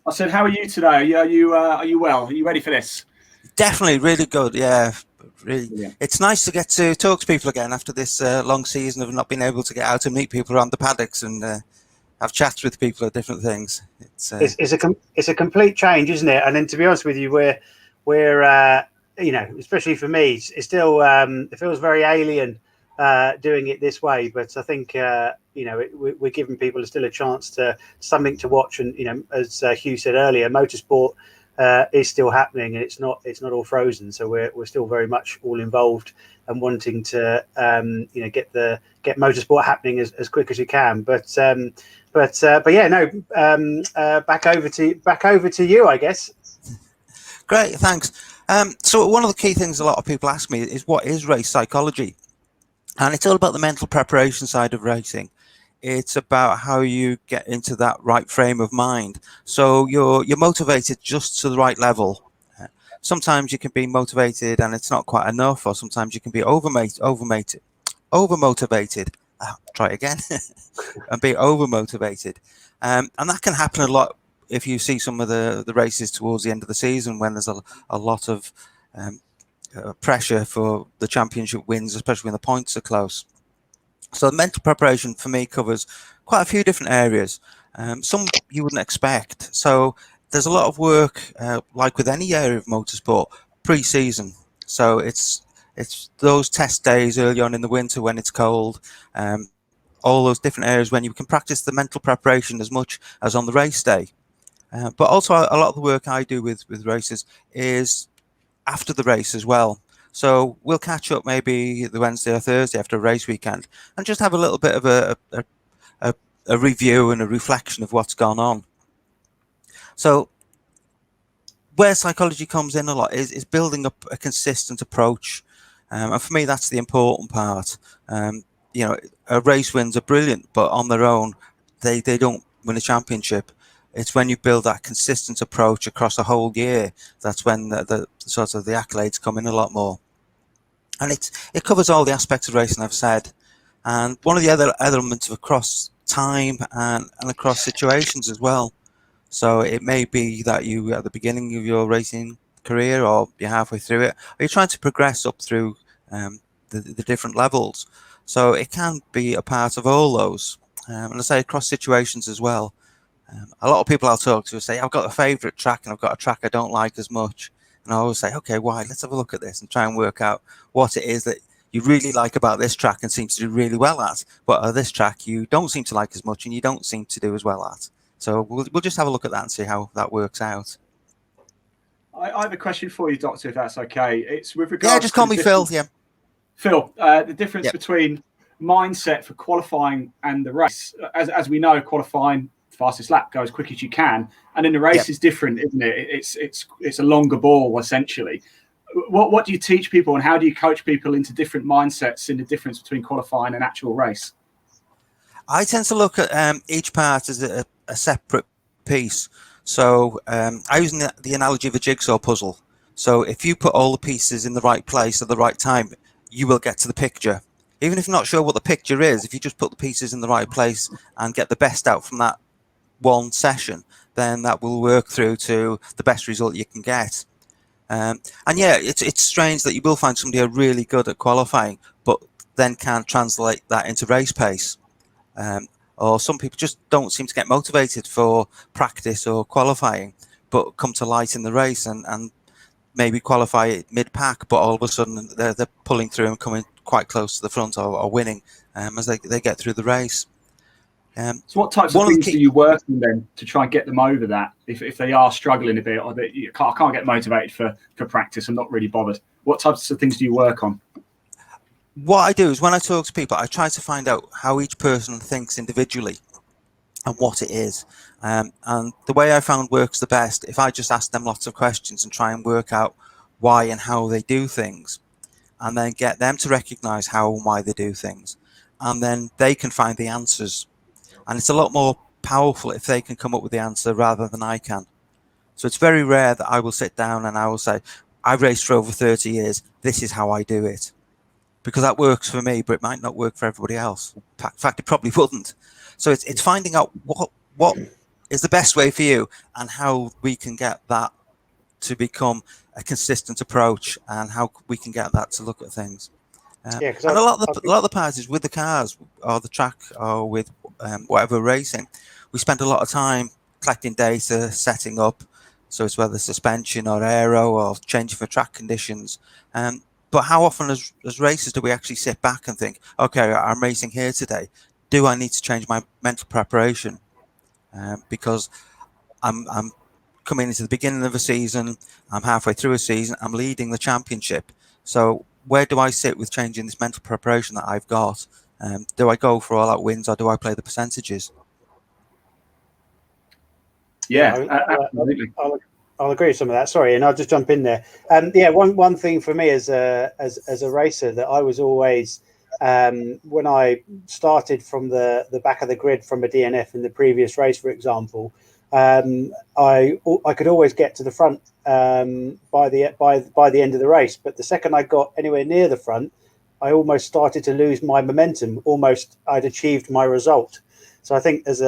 I said, how are you today? Are you well? Are you ready for this? Definitely, really good. Yeah, really. Yeah. It's nice to get to talk to people again after this long season of not being able to get out and meet people around the paddocks and have chats with people at different things. It's a complete change, isn't it? And then, to be honest with you, we're especially for me, it's still it feels very alien doing it this way. But I think we're giving people still a chance to something to watch. And as Hugh said earlier, motorsport is still happening, and it's not all frozen. So we're still very much all involved and wanting to get motorsport happening as quick as you can. But yeah, no. Back over to you, I guess. Great, thanks. So one of the key things a lot of people ask me is, what is race psychology? And it's all about the mental preparation side of racing. It's about how you get into that right frame of mind. So you're motivated just to the right level. Sometimes you can be motivated and it's not quite enough, or sometimes you can be over motivated. Try it again. And be over motivated. And that can happen a lot if you see some of the races towards the end of the season, when there's a lot of pressure for the championship wins, especially when the points are close. So the mental preparation for me covers quite a few different areas, some you wouldn't expect. So there's a lot of work, like with any area of motorsport, pre-season. So it's those test days early on in the winter when it's cold, all those different areas when you can practice the mental preparation as much as on the race day. But also a lot of the work I do with races is after the race as well. So we'll catch up maybe the Wednesday or Thursday after a race weekend and just have a little bit of a review and a reflection of what's gone on. So where psychology comes in a lot is building up a consistent approach. And for me, that's the important part. Race wins are brilliant, but on their own, they don't win a championship. It's when you build that consistent approach across a whole year, that's when the sort of the accolades come in a lot more. And it covers all the aspects of racing I've said. And one of the other elements of across time and across situations as well. So it may be that you at the beginning of your racing career, or you're halfway through it, or you're trying to progress up through the different levels. So it can be a part of all those. And I say across situations as well. A lot of people I'll talk to say, I've got a favourite track and I've got a track I don't like as much. And I always say, okay, why? Let's have a look at this and try and work out what it is that you really like about this track and seem to do really well at, but this track you don't seem to like as much and you don't seem to do as well at. So we'll just have a look at that and see how that works out. I have a question for you, Doctor, if that's okay. It's with regards. Yeah, just call me Phil. Yeah, Phil. The difference between mindset for qualifying and the race, as we know, qualifying, fastest lap, go as quick as you can, and then the race is different, isn't it? It's a longer ball essentially. What do you teach people, and how do you coach people into different mindsets in the difference between qualifying and actual race? I tend to look at each part as a separate piece. So I use the analogy of a jigsaw puzzle. So if you put all the pieces in the right place at the right time, you will get to the picture. Even if you're not sure what the picture is, if you just put the pieces in the right place and get the best out from that one session, then that will work through to the best result you can get. And yeah, it's strange that you will find somebody who are really good at qualifying, but then can't translate that into race pace. Or some people just don't seem to get motivated for practice or qualifying, but come to light in the race and maybe qualify mid-pack, but all of a sudden they're pulling through and coming quite close to the front or winning as they get through the race. So what types of things do you work on then to try and get them over that if they are struggling a bit, or that I can't get motivated for practice, I'm not really bothered? What types of things do you work on? What I do is when I talk to people, I try to find out how each person thinks individually and what it is. And the way I found works the best, if I just ask them lots of questions and try and work out why and how they do things, and then get them to recognize how and why they do things, and then they can find the answers. And it's a lot more powerful if they can come up with the answer rather than I can. So it's very rare that I will sit down and I will say, I've raced for over 30 years, this is how I do it. Because that works for me, but it might not work for everybody else. In fact, it probably wouldn't. So it's finding out what is the best way for you, and how we can get that to become a consistent approach, and how we can get that to look at things. Because and a lot of the parties with the cars or the track or with whatever racing, we spend a lot of time collecting data, setting up. So it's whether suspension or aero or changing for track conditions. But how often as racers do we actually sit back and think, okay, I'm racing here today. Do I need to change my mental preparation? Because I'm coming into the beginning of a season, I'm halfway through a season, I'm leading the championship. So where do I sit with changing this mental preparation that I've got? Do I go for all out wins, or do I play the percentages? Absolutely. I'll agree with some of that. Sorry, and I'll just jump in there. One thing for me as a racer that I was always, when I started from the back of the grid from a DNF in the previous race, for example, I could always get to the front by the end of the race. But the second I got anywhere near the front, I almost started to lose my momentum. Almost I'd achieved my result. So I think as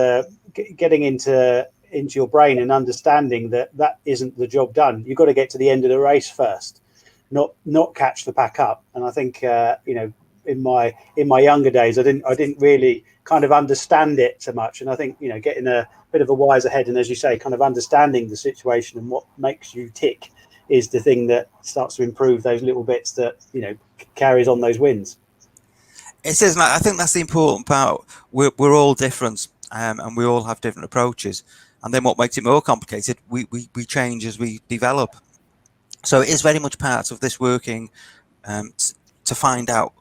getting into your brain and understanding that isn't the job done. You've got to get to the end of the race first, not catch the pack up. And I think in my younger days, I didn't really kind of understand it so much. And I think getting a bit of a wiser head, and as you say, kind of understanding the situation and what makes you tick is the thing that starts to improve those little bits that carries on those wins. It is. I think that's the important part. We're all different, and we all have different approaches. And then what makes it more complicated, we change as we develop. So it is very much part of this working to find out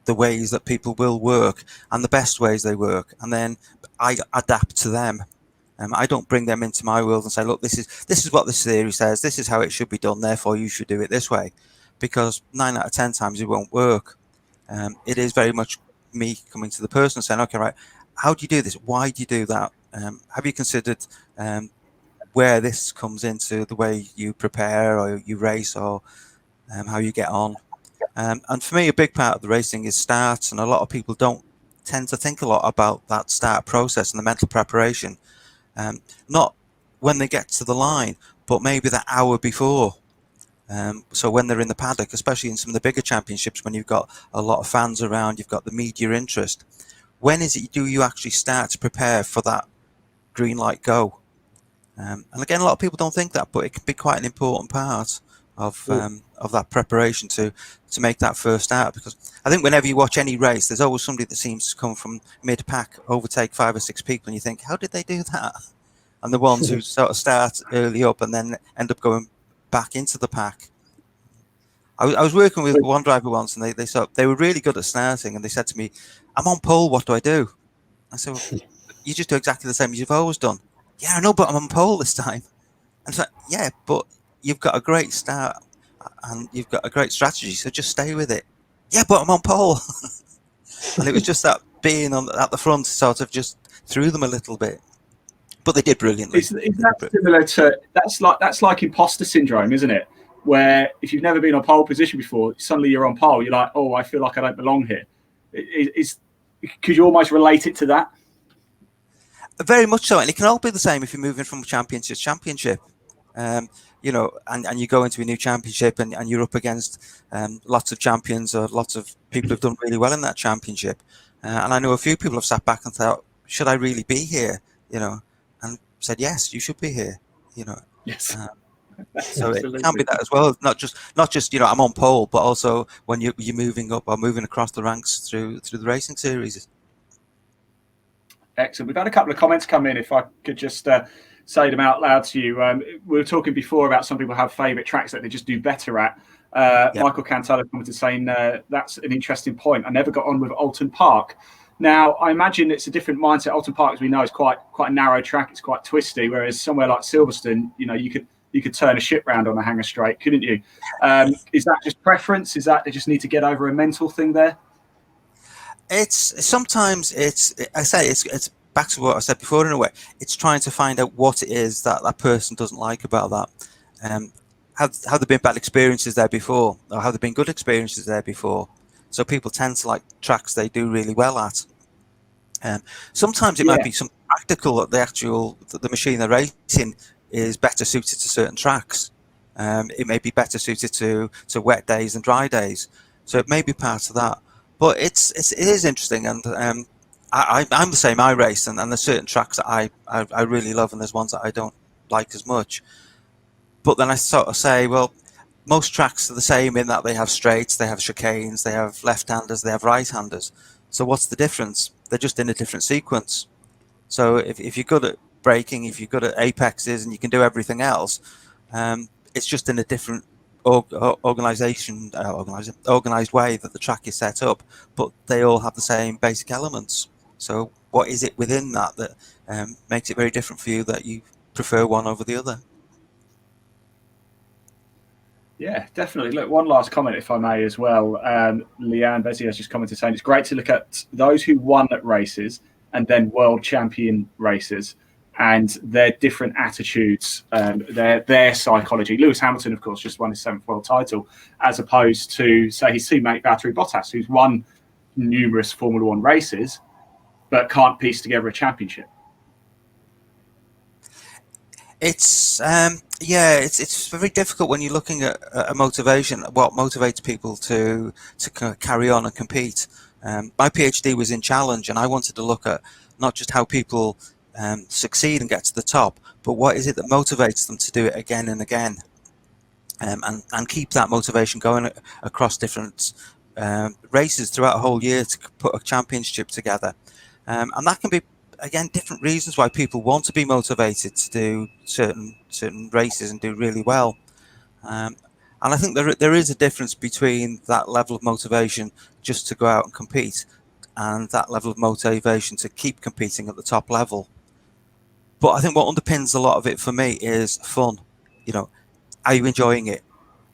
the ways that people will work and the best ways they work. And then I adapt to them. I don't bring them into my world and say, look, this is what this theory says. This is how it should be done. Therefore, you should do it this way. Because 9 out of 10 times it won't work. It is very much me coming to the person saying, okay, right, how do you do this? Why do you do that? Have you considered where this comes into the way you prepare or you race or how you get on? And for me, a big part of the racing is starts, and a lot of people don't tend to think a lot about that start process and the mental preparation. Not when they get to the line, but maybe the hour before. So when they're in the paddock, especially in some of the bigger championships, when you've got a lot of fans around, you've got the media interest. When do you actually start to prepare for that green light go? And again, a lot of people don't think that, but it can be quite an important part of that preparation to make that first start. Because I think whenever you watch any race, there's always somebody that seems to come from mid-pack, overtake 5 or 6 people, and you think, how did they do that? And the ones who sort of start early up and then end up going back into the pack. I was working with one driver once, and they were really good at starting, and they said to me, I'm on pole, what do I do? I said, well, you just do exactly the same as you've always done. Yeah, I know, but I'm on pole this time. And so, yeah, but you've got a great start and you've got a great strategy, so just stay with it. Yeah, but I'm on pole. And it was just that being at the front sort of just threw them a little bit. But they did brilliantly. Is that similar to that's like imposter syndrome, isn't it? Where if you've never been on pole position before, suddenly you're on pole, you're like, oh, I feel like I don't belong here. Could you almost relate it to that? Very much so, and it can all be the same if you're moving from championship to championship. And you go into a new championship and you're up against lots of champions or lots of people who've done really well in that championship. And I know a few people have sat back and thought, should I really be here? And said, yes, you should be here. Yes. So it can be that as well. Not just I'm on pole, but also when you're moving up or moving across the ranks through the racing series. Excellent. We've had a couple of comments come in. If I could just say them out loud to you. We were talking before about some people have favourite tracks that they just do better at. Michael Cantella commented saying that's an interesting point. I never got on with Alton Park. Now, I imagine it's a different mindset. Alton Park, as we know, is quite a narrow track. It's quite twisty. Whereas somewhere like Silverstone, you could turn a ship round on a hanger straight, couldn't you? Is that just preference? Is that they just need to get over a mental thing there? It's back to what I said before in a way. It's trying to find out what it is that person doesn't like about that. Have there been bad experiences there before, or have there been good experiences there before? So people tend to like tracks they do really well at. Sometimes it might be something practical that the machine they're racing is better suited to certain tracks. It may be better suited to wet days and dry days. So it may be part of that. But it is interesting, and I'm the same. I race, and there's certain tracks that I really love, and there's ones that I don't like as much. But then I sort of say, well, most tracks are the same in that they have straights, they have chicanes, they have left-handers, they have right-handers. So what's the difference? They're just in a different sequence. So if you're good at braking, if you're good at apexes, and you can do everything else, it's just in a different organized way that the track is set up, but they all have the same basic elements. So what is it within that makes it very different for you that you prefer one over the other? Yeah, definitely. Look, one last comment, if I may, as well. Leanne Bezier has just commented saying it's great to look at those who won at races and then world champion races and their different attitudes, their psychology. Lewis Hamilton, of course, just won his 7th world title, as opposed to, say, his teammate Valtteri Bottas, who's won numerous Formula One races, but can't piece together a championship. It's it's very difficult when you're looking at a motivation. What motivates people to carry on and compete? My PhD was in challenge, and I wanted to look at not just how people succeed and get to the top, but what is it that motivates them to do it again and again, and keep that motivation going across different races throughout a whole year to put a championship together. And that can be, again, different reasons why people want to be motivated to do certain races and do really well. And I think there is a difference between that level of motivation just to go out and compete and that level of motivation to keep competing at the top level. But I think what underpins a lot of it for me is fun. You know, are you enjoying it?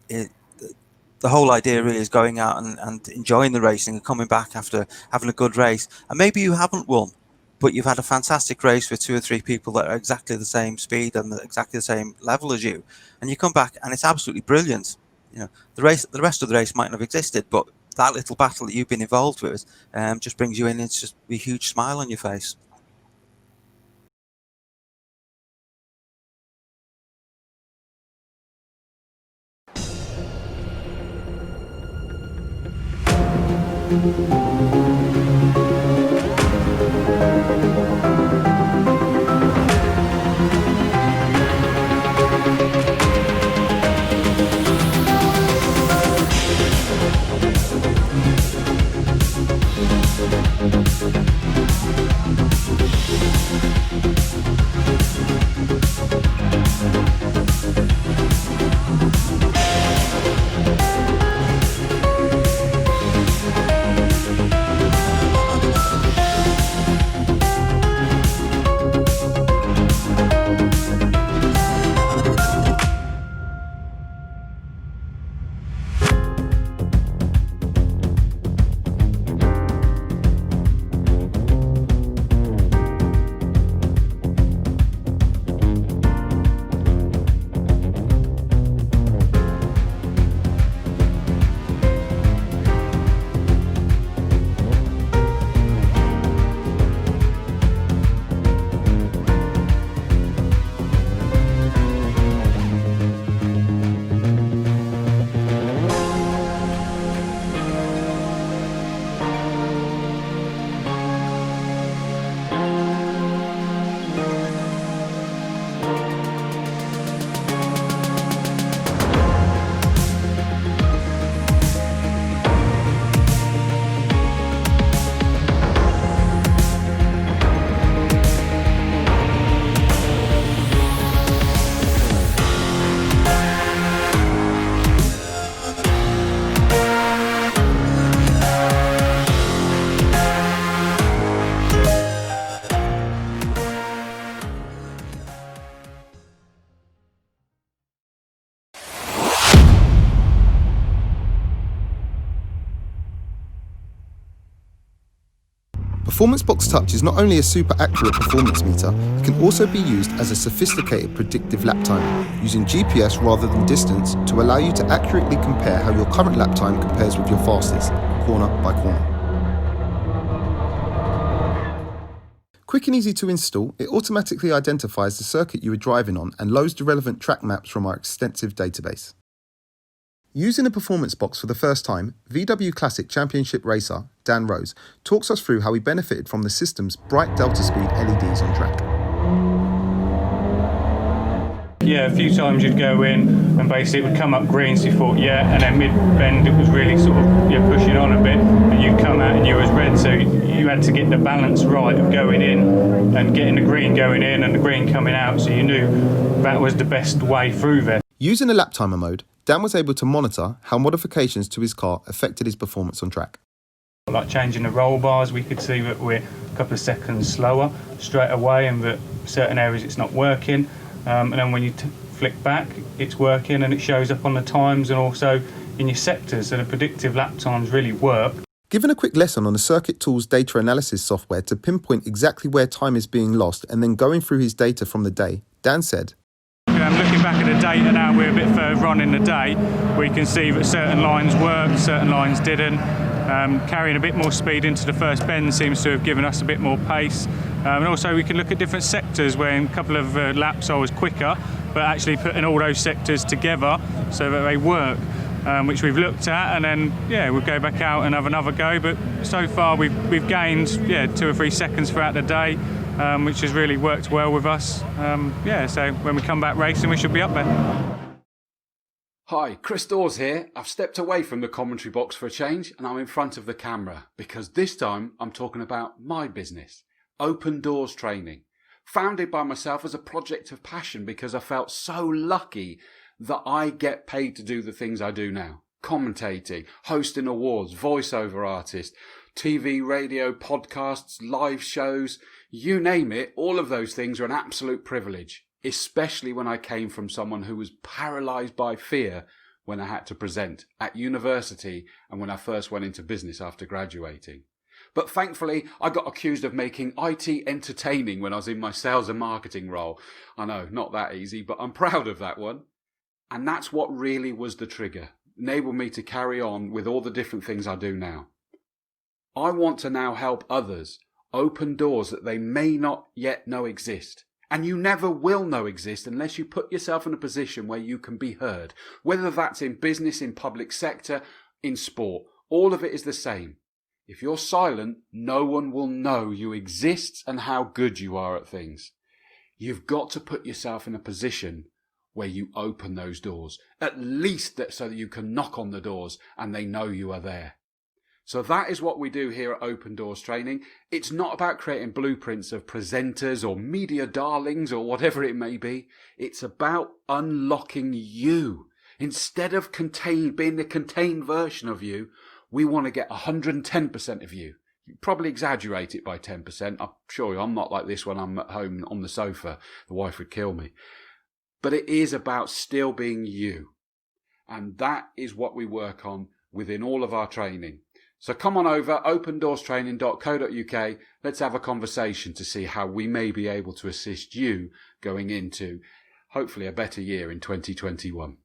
The whole idea really is going out and enjoying the racing and coming back after having a good race. And maybe you haven't won, but you've had a fantastic race with 2 or 3 people that are exactly the same speed and exactly the same level as you, and you come back and it's absolutely brilliant. You know, the rest of the race might not have existed, but that little battle that you've been involved with just brings you in. It's just a huge smile on your face. Performance Box Touch is not only a super accurate performance meter, it can also be used as a sophisticated predictive lap timer, using GPS rather than distance to allow you to accurately compare how your current lap time compares with your fastest, corner by corner. Quick and easy to install, it automatically identifies the circuit you are driving on and loads the relevant track maps from our extensive database. Using a performance box for the first time, VW Classic Championship racer Dan Rose talks us through how he benefited from the system's bright delta speed LEDs on track. Yeah, a few times you'd go in and basically it would come up green, so you thought, yeah, and then mid-bend it was really sort of pushing on a bit, and you'd come out and you was red, so you had to get the balance right of going in and getting the green going in and the green coming out, so you knew that was the best way through there. Using a lap timer mode, Dan was able to monitor how modifications to his car affected his performance on track. Like changing the roll bars, we could see that we're a couple of seconds slower straight away and that certain areas it's not working. And then when you flick back, it's working and it shows up on the times and also in your sectors. So the predictive lap times really work. Given a quick lesson on the Circuit Tools data analysis software to pinpoint exactly where time is being lost and then going through his data from the day, Dan said, Looking back at the data now, we're a bit further on in the day. We can see that certain lines worked, certain lines didn't. Carrying a bit more speed into the first bend seems to have given us a bit more pace. And also we can look at different sectors where in a couple of laps I was quicker, but actually putting all those sectors together so that they work, which we've looked at, and then we'll go back out and have another go. But so far we've gained 2 or 3 seconds throughout the day, which has really worked well with us. So when we come back racing we should be up there. Hi, Chris Dawes here. I've stepped away from the commentary box for a change and I'm in front of the camera because this time I'm talking about my business, Open Doors Training. Founded by myself as a project of passion because I felt so lucky that I get paid to do the things I do now. Commentating, hosting awards, voiceover artist, TV, radio, podcasts, live shows, you name it, all of those things are an absolute privilege. Especially when I came from someone who was paralysed by fear when I had to present at university and when I first went into business after graduating. But thankfully, I got accused of making IT entertaining when I was in my sales and marketing role. I know, not that easy, but I'm proud of that one. And that's what really was the trigger, enabled me to carry on with all the different things I do now. I want to now help others open doors that they may not yet know exist. And you never will know exist unless you put yourself in a position where you can be heard. Whether that's in business, in public sector, in sport, all of it is the same. If you're silent, no one will know you exist and how good you are at things. You've got to put yourself in a position where you open those doors, at least so that you can knock on the doors and they know you are there. So that is what we do here at Open Doors Training. It's not about creating blueprints of presenters or media darlings or whatever it may be. It's about unlocking you. Instead of being the contained version of you, we want to get 110% of you. You probably exaggerate it by 10%. I'm sure I'm not like this when I'm at home on the sofa. The wife would kill me. But it is about still being you. And that is what we work on within all of our training. So come on over, opendoorstraining.co.uk. Let's have a conversation to see how we may be able to assist you going into, hopefully, a better year in 2021.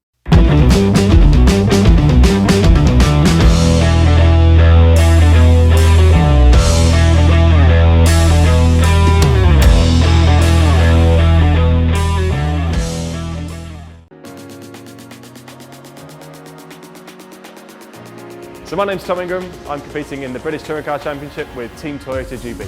So my name's Tom Ingram. I'm competing in the British Touring Car Championship with Team Toyota GB.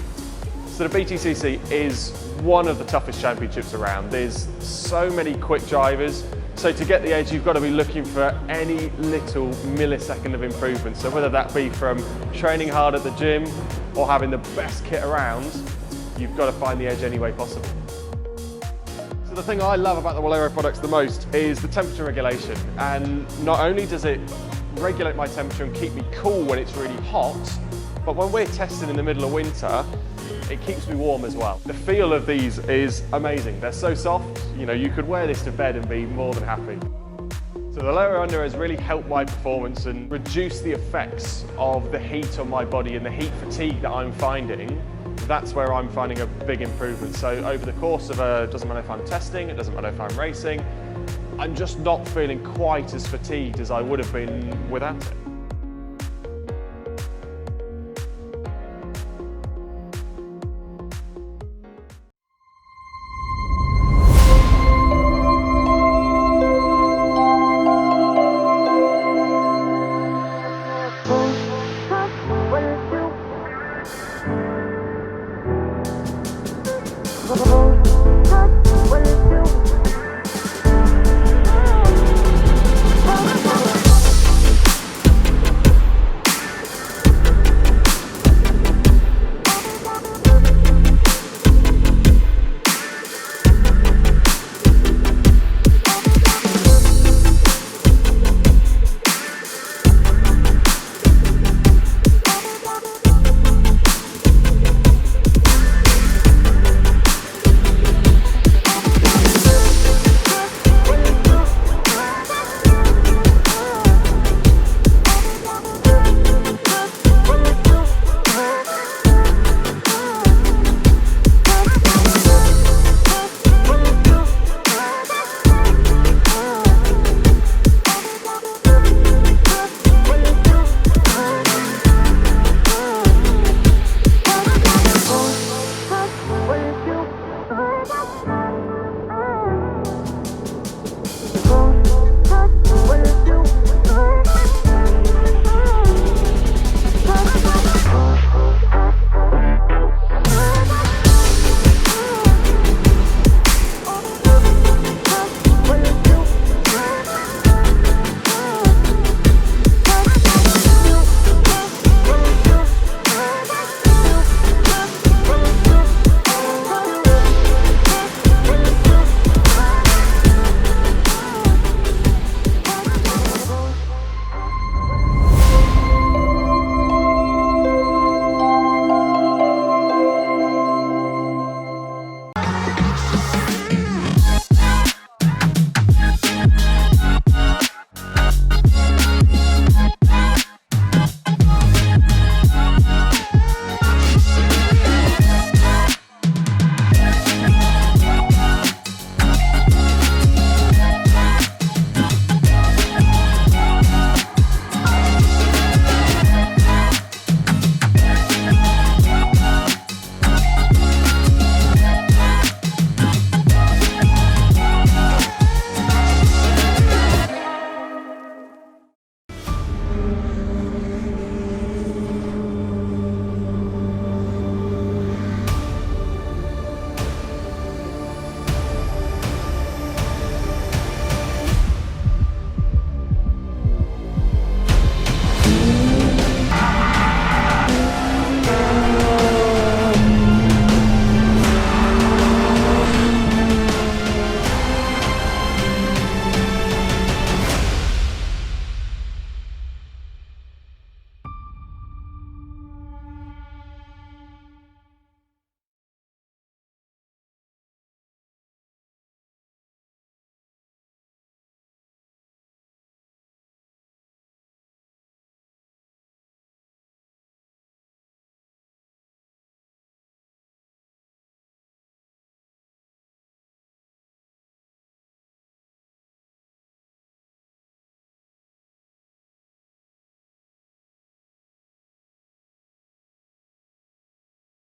So the BTCC is one of the toughest championships around. There's so many quick drivers. So to get the edge, you've got to be looking for any little millisecond of improvement. So whether that be from training hard at the gym or having the best kit around, you've got to find the edge any way possible. So the thing I love about the Walero products the most is the temperature regulation. And not only does it regulate my temperature and keep me cool when it's really hot, but when we're testing in the middle of winter, it keeps me warm as well. The feel of these is amazing. They're so soft, you could wear this to bed and be more than happy. So the lower under has really helped my performance and reduce the effects of the heat on my body and the heat fatigue that I'm finding. That's where I'm finding a big improvement. So over the course of it doesn't matter if I'm testing, it doesn't matter if I'm racing, I'm just not feeling quite as fatigued as I would have been without it.